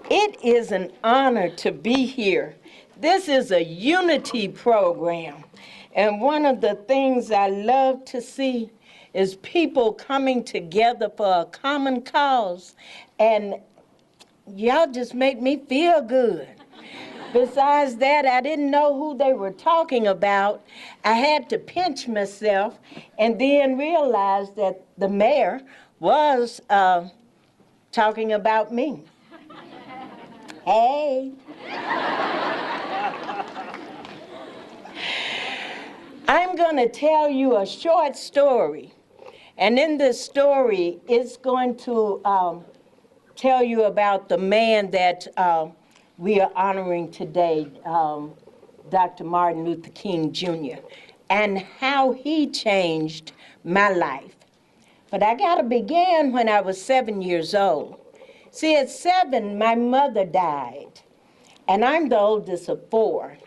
It is an honor to be here. This is a unity program. And one of the things I love to see is people coming together for a common cause. And y'all just make me feel good. Besides that, I didn't know who they were talking about. I had to pinch myself and then realize that the mayor was talking about me. Hey. I'm going to tell you a short story. And in this story, it's going to tell you about the man that we are honoring today, Dr. Martin Luther King Jr., and how he changed my life. But I got to begin when I was 7 years old. See, at 7, my mother died, and I'm the oldest of 4.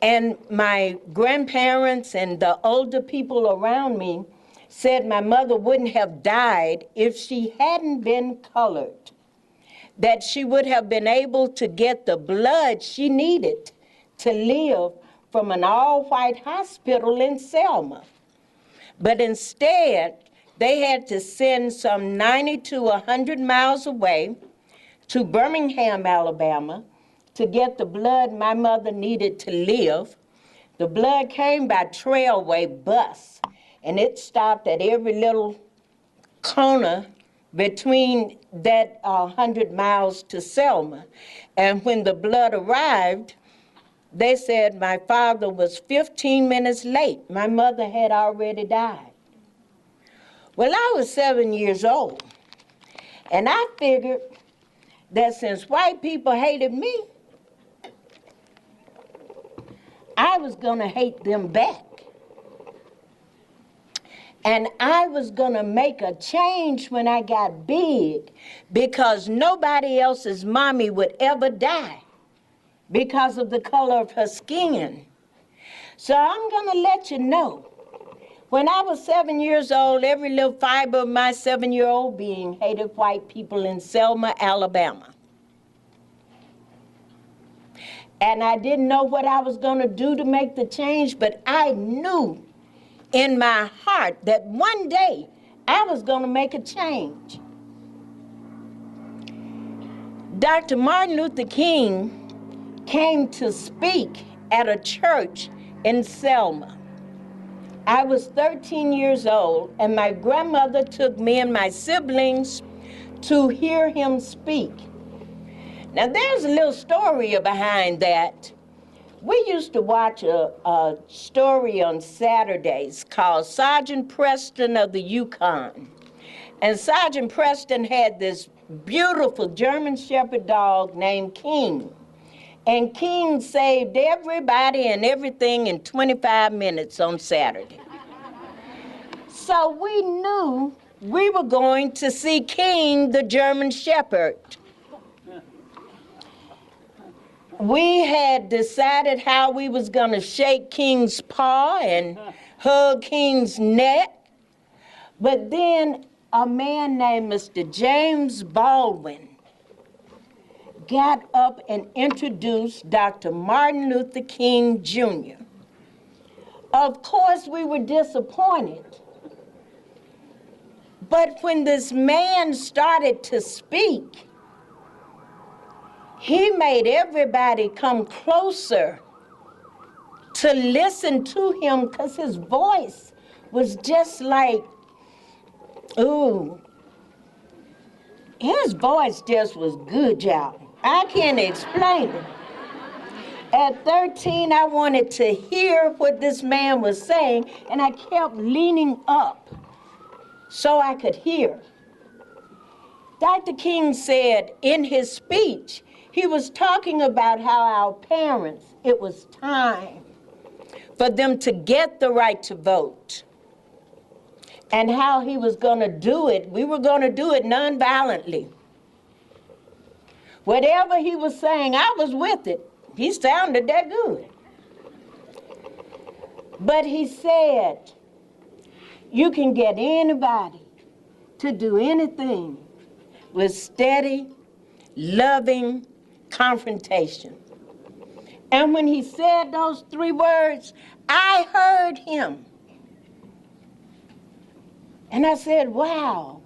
And my grandparents and the older people around me said my mother wouldn't have died if she hadn't been colored, that she would have been able to get the blood she needed to live from an all-white hospital in Selma. But instead, they had to send some 90 to 100 miles away to Birmingham, Alabama, to get the blood my mother needed to live. The blood came by trailway bus, and it stopped at every little corner between that 100 miles to Selma. And when the blood arrived, they said my father was 15 minutes late. My mother had already died. Well, I was 7 years old, and I figured that since white people hated me, I was going to hate them back. And I was going to make a change when I got big, because nobody else's mommy would ever die because of the color of her skin. So I'm going to let you know, when I was 7 years old, every little fiber of my 7-year-old being hated white people in Selma, Alabama. And I didn't know what I was going to do to make the change, but I knew in my heart that one day I was going to make a change. Dr. Martin Luther King came to speak at a church in Selma. I was 13 years old, and my grandmother took me and my siblings to hear him speak. Now, there's a little story behind that. We used to watch a story on Saturdays called Sergeant Preston of the Yukon. And Sergeant Preston had this beautiful German Shepherd dog named King. And King saved everybody and everything in 25 minutes on Saturday. So we knew we were going to see King, the German Shepherd. We had decided how we was going to shake King's paw and hug King's neck. But then a man named Mr. James Baldwin got up and introduced Dr. Martin Luther King Jr. Of course, we were disappointed. But when this man started to speak, he made everybody come closer to listen to him, because his voice was just like, ooh. His voice just was good, y'all. I can't explain it. At 13, I wanted to hear what this man was saying, and I kept leaning up so I could hear. Dr. King said in his speech, he was talking about how our parents, it was time for them to get the right to vote, and how he was going to do it. We were going to do it nonviolently. Whatever he was saying, I was with it. He sounded that good. But he said, you can get anybody to do anything with steady, loving confrontation. And when he said those 3 words, I heard him. And I said, wow.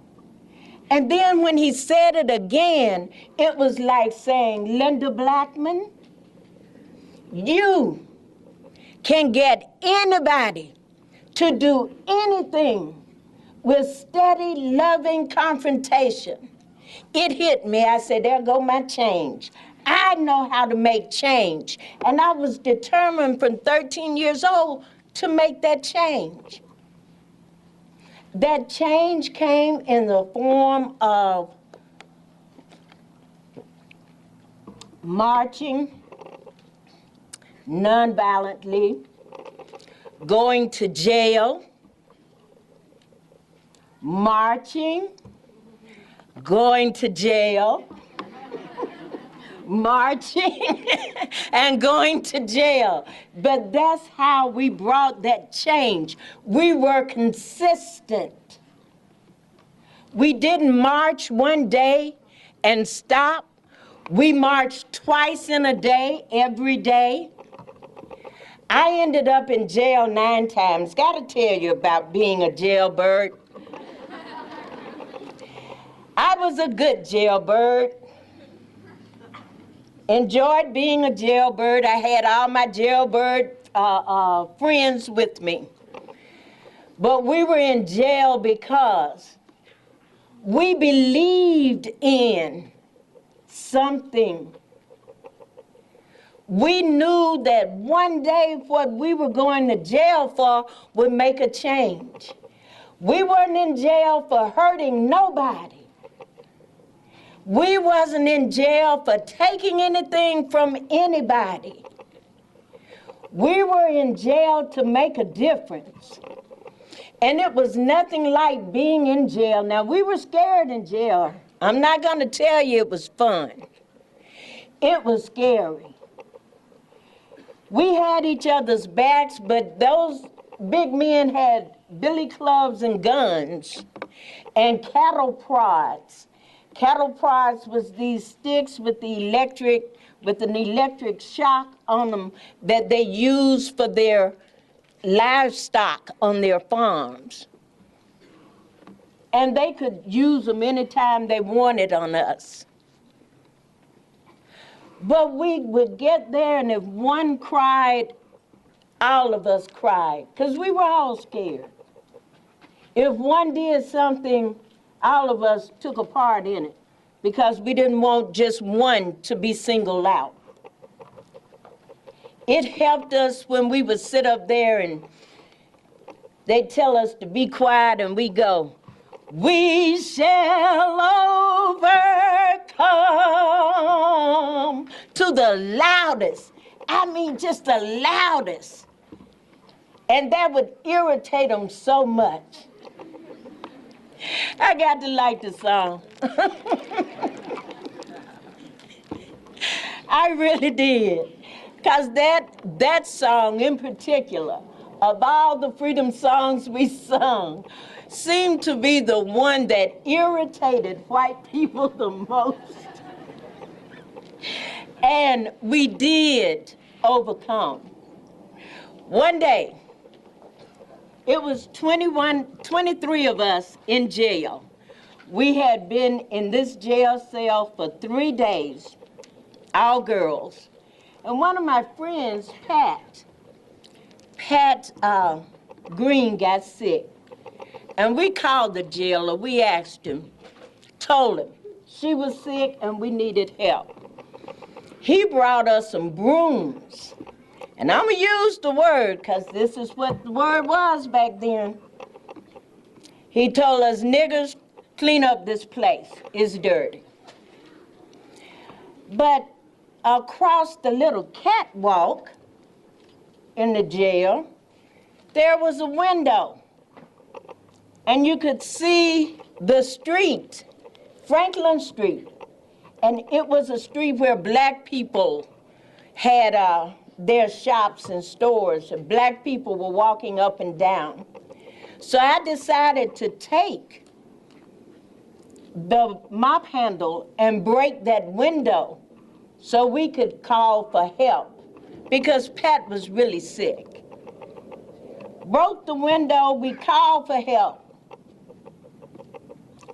And then when he said it again, it was like saying, Lynda Blackmon, you can get anybody to do anything with steady, loving confrontation. It hit me. I said, there go my change. I know how to make change. And I was determined from 13 years old to make that change. That change came in the form of marching nonviolently, going to jail, marching, going to jail, marching, and going to jail. But that's how we brought that change. We were consistent. We didn't march one day and stop. We marched twice in a day, every day. I ended up in jail 9 times. Got to tell you about being a jailbird. I was a good jailbird. Enjoyed being a jailbird. I had all my jailbird friends with me. But we were in jail because we believed in something. We knew that one day what we were going to jail for would make a change. We weren't in jail for hurting nobody. We wasn't in jail for taking anything from anybody. We were in jail to make a difference. And it was nothing like being in jail. Now, we were scared in jail. I'm not going to tell you it was fun. It was scary. We had each other's backs, but those big men had billy clubs and guns and cattle prods. Cattle prods was these sticks with an electric shock on them that they used for their livestock on their farms. And they could use them anytime they wanted on us. But we would get there, and if one cried, all of us cried, because we were all scared. If one did something, all of us took a part in it, because we didn't want just one to be singled out. It helped us when we would sit up there and they'd tell us to be quiet, and we go, we shall overcome, to the loudest. I mean, just the loudest. And that would irritate them so much. I got to like the song. I really did. Because that song in particular, of all the freedom songs we sung, seemed to be the one that irritated white people the most. And we did overcome. One day, it was 23 of us in jail. We had been in this jail cell for 3 days, all girls. And one of my friends, Pat Green, got sick. And we called the jailer, we asked him, told him she was sick and we needed help. He brought us some brooms. And I'm gonna use the word, because this is what the word was back then. He told us, niggers, clean up this place, it's dirty. But across the little catwalk in the jail, there was a window. And you could see the street, Franklin Street. And it was a street where black people had their shops and stores, and black people were walking up and down. So I decided to take the mop handle and break that window so we could call for help because Pat was really sick. Broke the window, we called for help.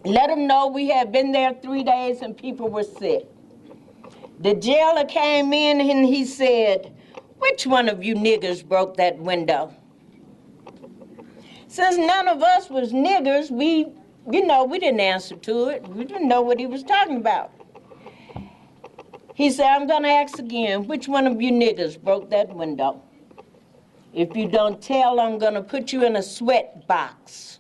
Let them know we had been there 3 days and people were sick. The jailer came in and he said, "Which one of you niggers broke that window?" Since none of us was niggers, we didn't answer to it. We didn't know what he was talking about. He said, "I'm gonna ask again, which one of you niggers broke that window? If you don't tell, I'm gonna put you in a sweat box."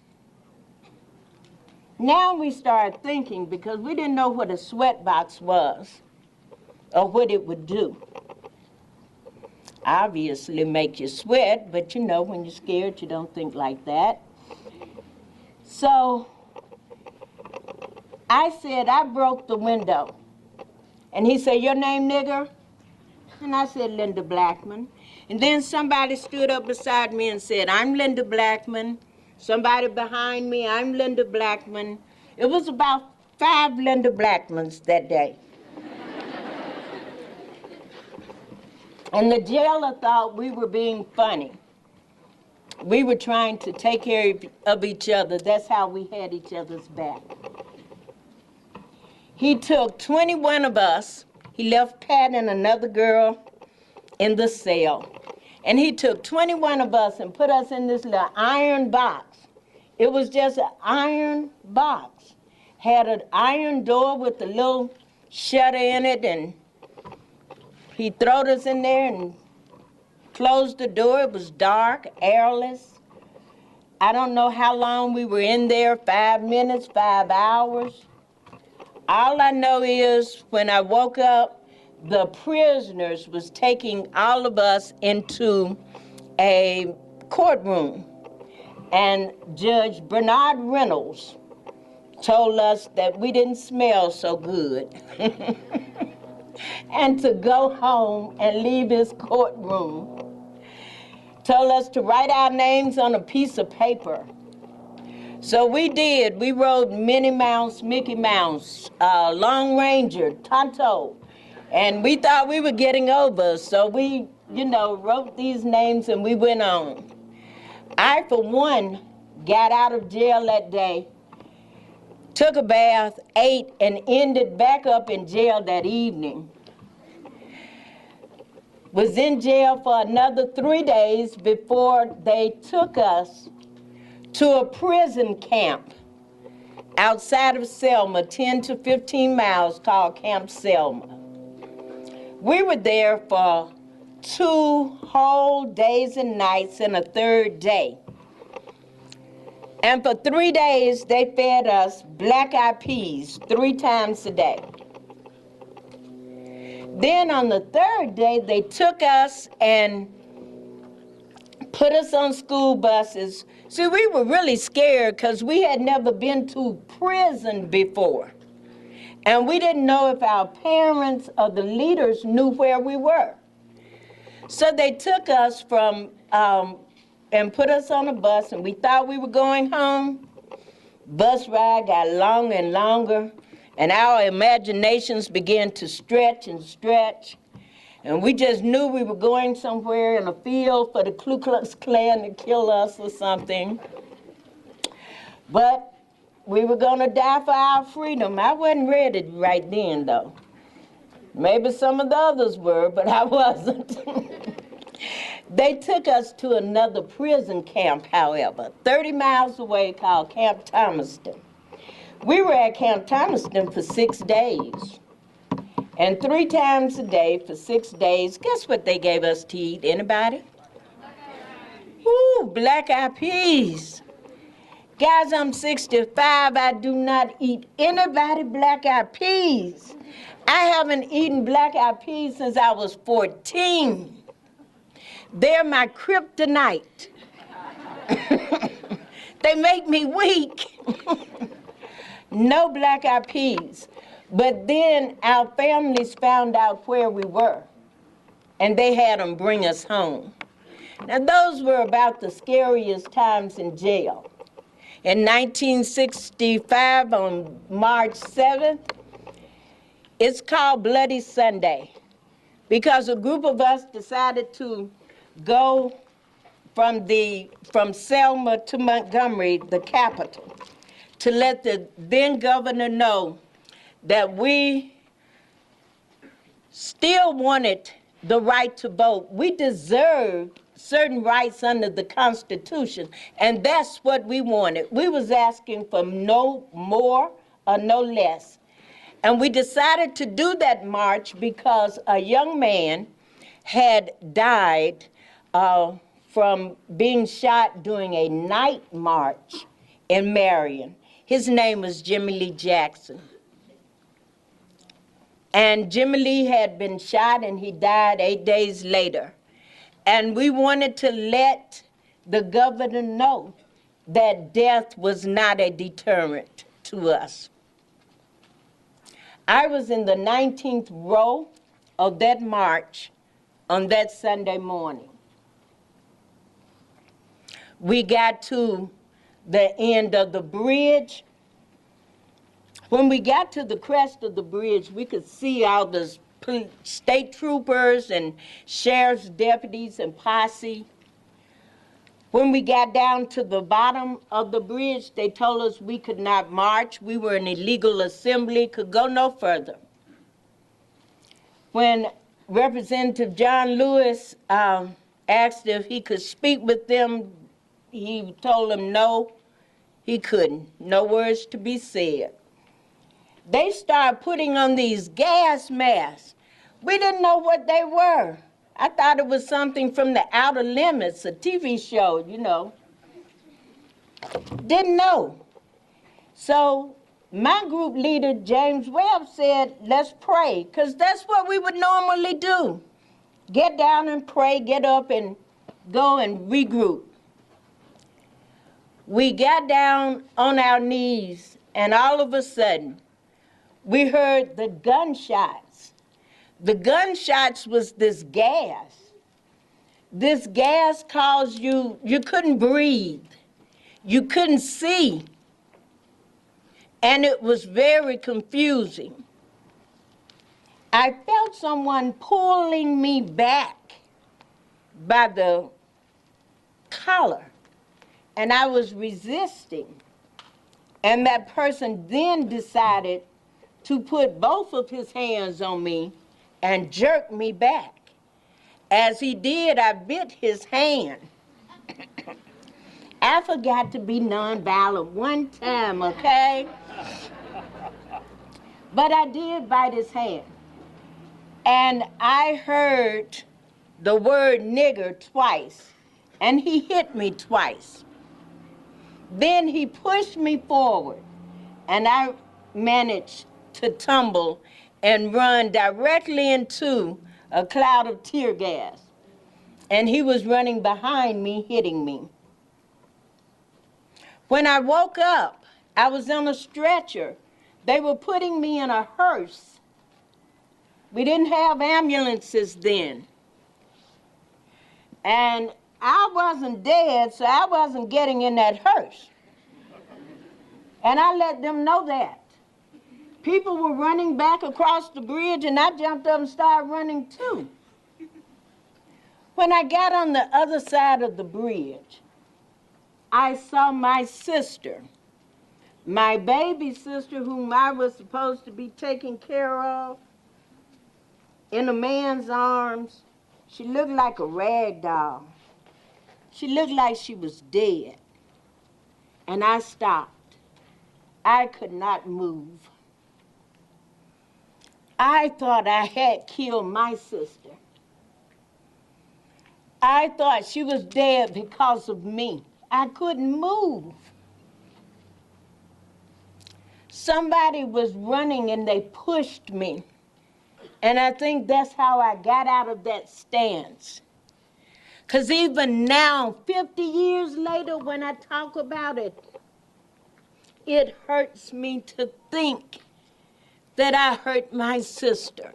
Now we started thinking, because we didn't know what a sweat box was or what it would do. Obviously make you sweat, but when you're scared, you don't think like that. So I said, "I broke the window." And he said, "Your name, nigger?" And I said, "Lynda Blackmon." And then somebody stood up beside me and said, "I'm Lynda Blackmon." Somebody behind me, "I'm Lynda Blackmon." It was about 5 Lynda Blackmons that day. And the jailer thought we were being funny. We were trying to take care of each other. That's how we had each other's back. He took 21 of us. He left Pat and another girl in the cell. And he took 21 of us and put us in this little iron box. It was just an iron box. Had an iron door with a little shutter in it, and he throwed us in there and closed the door. It was dark, airless. I don't know how long we were in there, 5 minutes, 5 hours. All I know is when I woke up, the prisoners was taking all of us into a courtroom. And Judge Bernard Reynolds told us that we didn't smell so good. And to go home and leave his courtroom. Told us to write our names on a piece of paper. So we did. We wrote Minnie Mouse, Mickey Mouse, Long Ranger, Tonto. And we thought we were getting over, so we, wrote these names and we went on. I, for one, got out of jail that day, took a bath, ate, and ended back up in jail that evening. Was in jail for another 3 days before they took us to a prison camp outside of Selma, 10 to 15 miles, called Camp Selma. We were there for 2 whole days and nights and a 3rd day. And for 3 days, they fed us black-eyed peas 3 times a day. Then on the 3rd day, they took us and put us on school buses. See, we were really scared because we had never been to prison before. And we didn't know if our parents or the leaders knew where we were. So they took us and put us on a bus, and we thought we were going home. Bus ride got longer and longer, and our imaginations began to stretch and stretch. And we just knew we were going somewhere in a field for the Ku Klux Klan to kill us or something. But we were going to die for our freedom. I wasn't ready right then, though. Maybe some of the others were, but I wasn't. They took us to another prison camp, however, 30 miles away, called Camp Thomaston. We were at Camp Thomaston for 6 days. And 3 times a day for 6 days, guess what they gave us to eat? Anybody? Ooh, black-eyed peas. Guys, I'm 65. I do not eat anybody black-eyed peas. I haven't eaten black-eyed peas since I was 14. They're my kryptonite. They make me weak. No black-eyed peas. But then our families found out where we were, and they had them bring us home. Now, those were about the scariest times in jail. in 1965 on March 7th. It's called Bloody Sunday because a group of us decided to go from Selma to Montgomery, the capital, to let the then governor know that we still wanted the right to vote. We deserved certain rights under the Constitution, and that's what we wanted. We was asking for no more or no less. And we decided to do that march because a young man had died from being shot during a night march in Marion. His name was Jimmy Lee Jackson. And Jimmy Lee had been shot and he died 8 days later. And we wanted to let the governor know that death was not a deterrent to us. I was in the 19th row of that march on that Sunday morning. We got to the end of the bridge. When we got to the crest of the bridge, we could see all the state troopers and sheriff's deputies and posse. When we got down to the bottom of the bridge, they told us we could not march. We were an illegal assembly, could go no further. When Representative John Lewis asked if he could speak with them, he told them no, he couldn't. No words to be said. They started putting on these gas masks. We didn't know what they were. I thought it was something from the Outer Limits, a TV show, you know. Didn't know. So my group leader, James Webb, said, let's pray, because that's what we would normally do. Get down and pray, get up and go and regroup. We got down on our knees, and all of a sudden, we heard the gunshots. The gunshots was this gas. This gas caused you couldn't breathe. You couldn't see. And it was very confusing. I felt someone pulling me back by the collar, and I was resisting. And that person then decided to put both of his hands on me and jerk me back. As he did, I bit his hand. I forgot to be nonviolent one time, okay? But I did bite his hand. And I heard the word nigger twice, and he hit me twice. Then he pushed me forward, and I managed to tumble and run directly into a cloud of tear gas. And he was running behind me, hitting me. When I woke up, I was on a stretcher. They were putting me in a hearse. We didn't have ambulances then. And I wasn't dead, so I wasn't getting in that hearse. And I let them know that. People were running back across the bridge, and I jumped up and started running too. When I got on the other side of the bridge, I saw my sister, my baby sister, whom I was supposed to be taking care of, in a man's arms. She looked like a rag doll. She looked like she was dead. And I stopped. I could not move. I thought I had killed my sister. I thought she was dead because of me. I couldn't move. Somebody was running and they pushed me. And I think that's how I got out of that stance. Because even now, 50 years later, when I talk about it, it hurts me to think that I hurt my sister.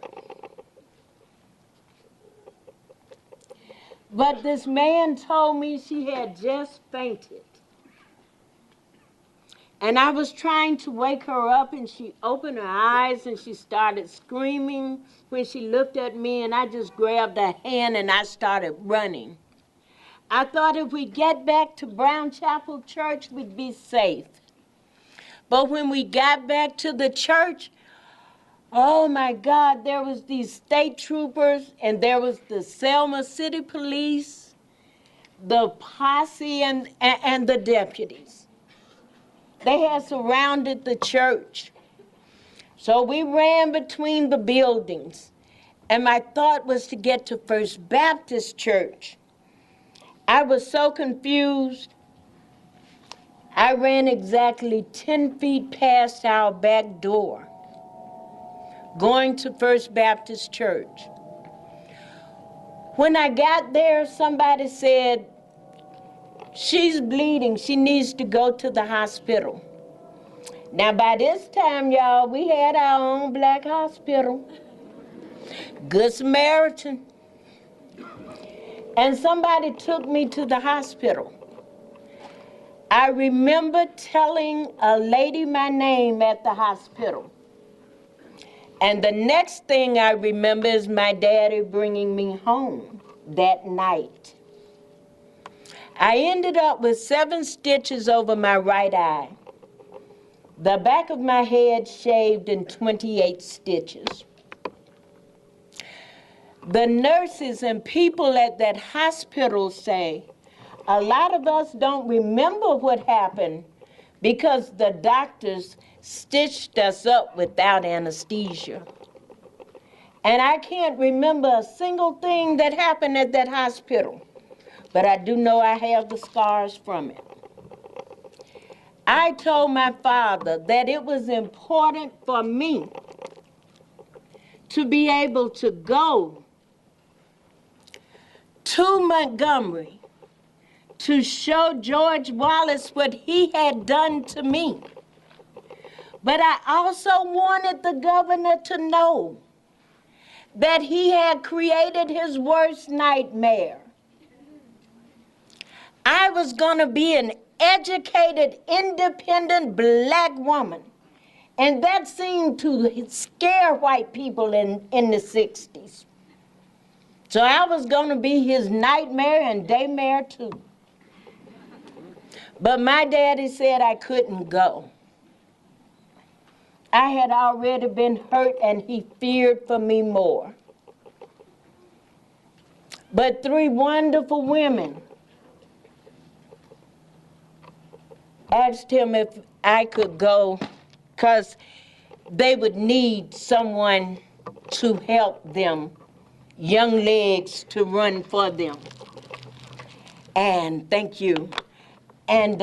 But this man told me she had just fainted. And I was trying to wake her up, and she opened her eyes and she started screaming when she looked at me, and I just grabbed her hand and I started running. I thought if we get back to Brown Chapel Church, we'd be safe. But when we got back to the church, oh my God, there was these state troopers, and there was the Selma City Police, the posse, and the deputies. They had surrounded the church. So we ran between the buildings, and my thought was to get to First Baptist Church. I was so confused. I ran exactly 10 feet past our back door, going to First Baptist Church. When I got there, somebody said, "She's bleeding. She needs to go to the hospital." Now, by this time, y'all, we had our own black hospital, Good Samaritan. And somebody took me to the hospital. I remember telling a lady my name at the hospital. And the next thing I remember is my daddy bringing me home that night. I ended up with 7 stitches over my right eye, the back of my head shaved, and 28 stitches. The nurses and people at that hospital say, a lot of us don't remember what happened because the doctors stitched us up without anesthesia. And I can't remember a single thing that happened at that hospital, but I do know I have the scars from it. I told my father that it was important for me to be able to go to Montgomery to show George Wallace what he had done to me. But I also wanted the governor to know that he had created his worst nightmare. I was going to be an educated, independent black woman, and that seemed to scare white people in the 60s. So I was going to be his nightmare and daymare too. But my daddy said I couldn't go. I had already been hurt, and he feared for me more. But 3 wonderful women asked him if I could go because they would need someone to help them, young legs to run for them. And thank you. And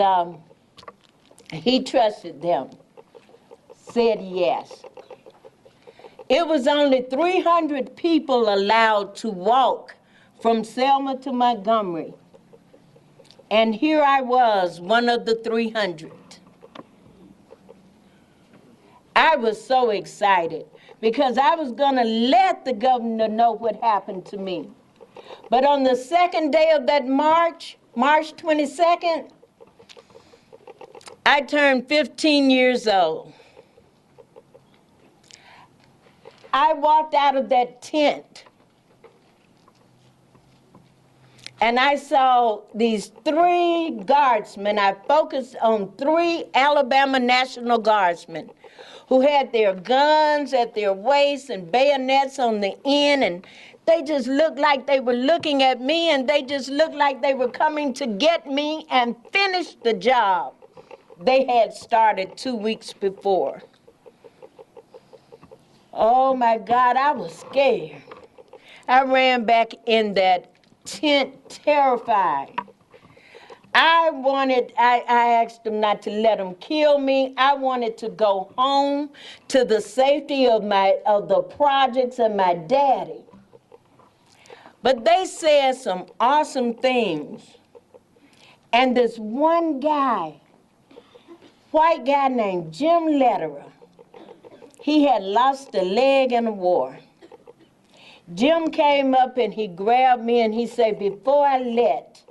he trusted them, said yes. It was only 300 people allowed to walk from Selma to Montgomery. And here I was, one of the 300. I was so excited because I was going to let the governor know what happened to me. But on the second day of that March 22nd, I turned 15 years old. I walked out of that tent and I saw these 3 guardsmen. I focused on 3 Alabama National Guardsmen who had their guns at their waists and bayonets on the end, and they just looked like they were looking at me, and they just looked like they were coming to get me and finish the job they had started 2 weeks before. Oh my God, I was scared. I ran back in that tent terrified. I asked them not to let them kill me. I wanted to go home to the safety of the projects and my daddy. But they said some awesome things. And this one guy, white guy named Jim Lederer, he had lost a leg in a war. Jim came up and he grabbed me and he said, "Before I let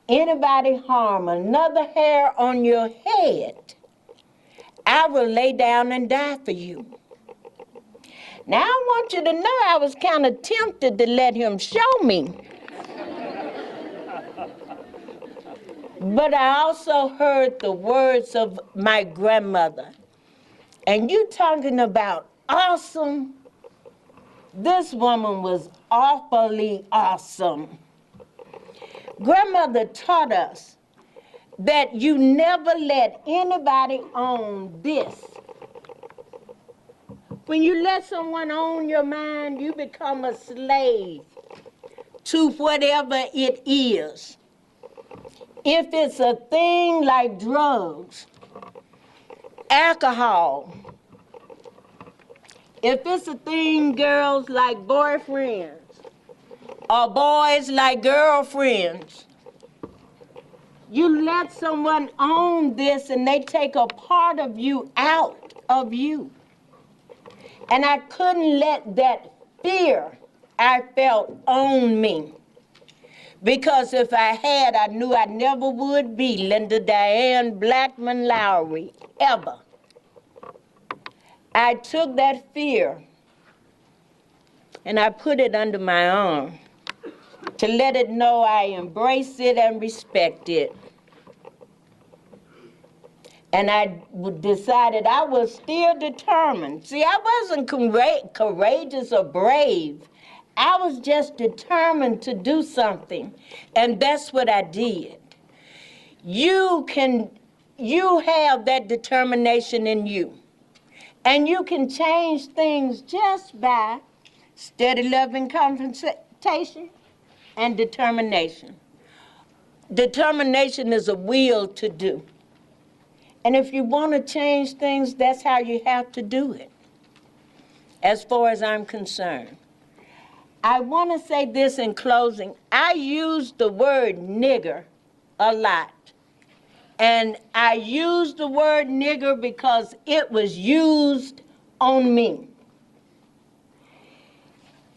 anybody harm another hair on your head, I will lay down and die for you. Now, I want you to know I was kind of tempted to let him show me. But I also heard the words of my grandmother. And you talking about awesome? This woman was awfully awesome. Grandmother taught us that you never let anybody own this. When you let someone own your mind, you become a slave to whatever it is. If it's a thing like drugs, alcohol, if it's a thing, girls, like boyfriends, or boys like girlfriends, you let someone own this and they take a part of you out of you. And I couldn't let that fear I felt own me. Because if I had, I knew I never would be Lynda Blackmon Lowery, ever. I took that fear and I put it under my arm to let it know I embrace it and respect it. And I decided I was still determined. See, I wasn't courageous or brave. I was just determined to do something, and that's what I did. You have that determination in you, and you can change things just by steady loving confrontation and determination. Determination is a will to do. And if you want to change things, that's how you have to do it, as far as I'm concerned. I want to say this in closing. I use the word nigger a lot. And I use the word nigger because it was used on me.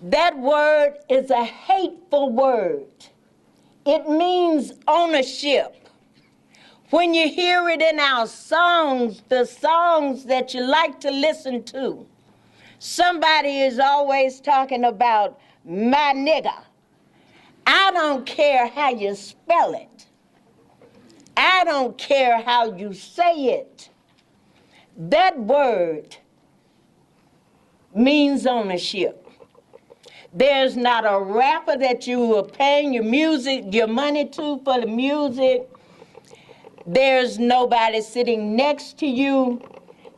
That word is a hateful word. It means ownership. When you hear it in our songs, the songs that you like to listen to, somebody is always talking about my nigga. I don't care how you spell it. I don't care how you say it. That word means ownership. There's not a rapper that you are paying your money to for the music. There's nobody sitting next to you.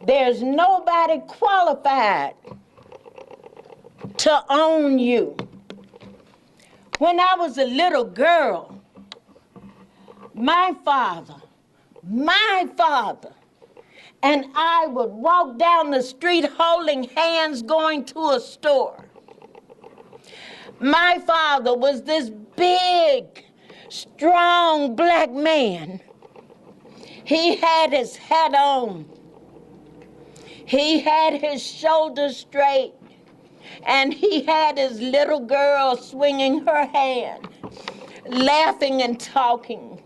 There's nobody qualified to own you. When I was a little girl, my father, and I would walk down the street holding hands going to a store. My father was this big, strong black man. He had his hat on. He had his shoulders straight. And he had his little girl swinging her hand, laughing and talking.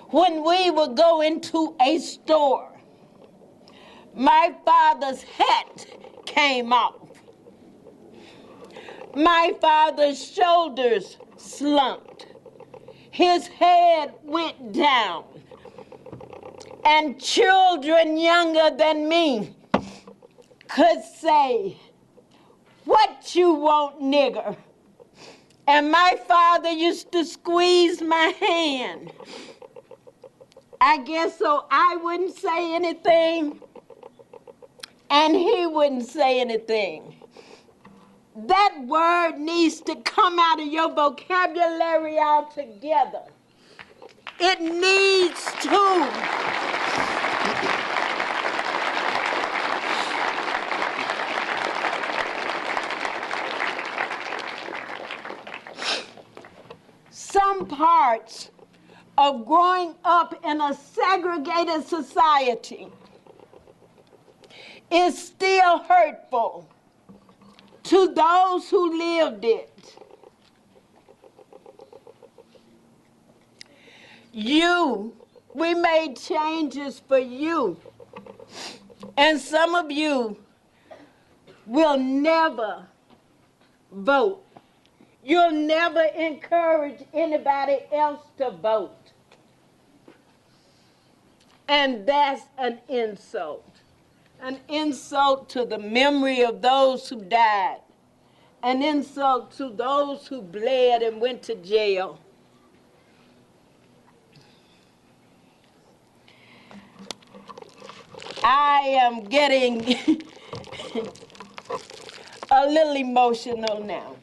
When we would go into a store, my father's hat came off. My father's shoulders slumped. His head went down. And children younger than me could say, "What you want, nigger?" And my father used to squeeze my hand. I guess so I wouldn't say anything, and he wouldn't say anything. That word needs to come out of your vocabulary altogether. It needs to. Some parts of growing up in a segregated society is still hurtful to those who lived it. You. We made changes for you. And some of you will never vote. You'll never encourage anybody else to vote. And that's an insult to the memory of those who died, an insult to those who bled and went to jail. I am getting a little emotional now.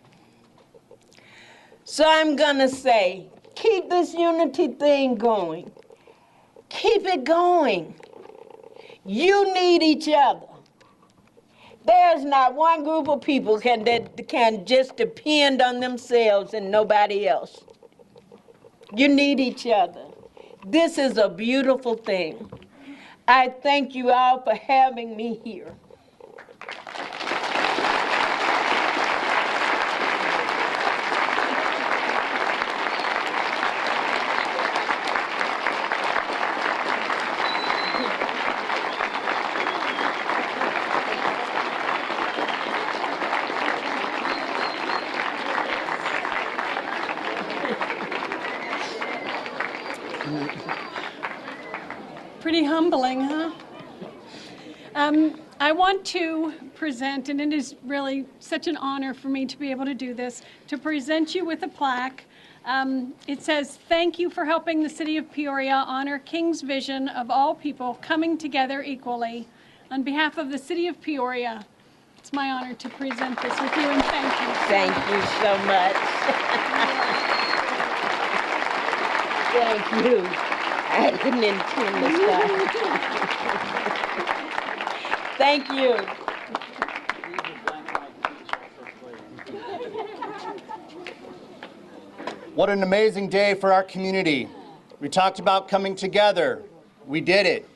So I'm gonna say, keep this unity thing going. Keep it going. You need each other. There's not one group of people that can just depend on themselves and nobody else. You need each other. This is a beautiful thing. I thank you all for having me here. Pretty humbling, huh? I want to present, and it is really such an honor for me to be able to do this, to present you with a plaque. It says, "Thank you for helping the city of Peoria honor King's vision of all people coming together equally." On behalf of the city of Peoria, it's my honor to present this with you, and thank you. Thank you so much. Thank you. I didn't intend to stop. Thank you. What an amazing day for our community. We talked about coming together. We did it.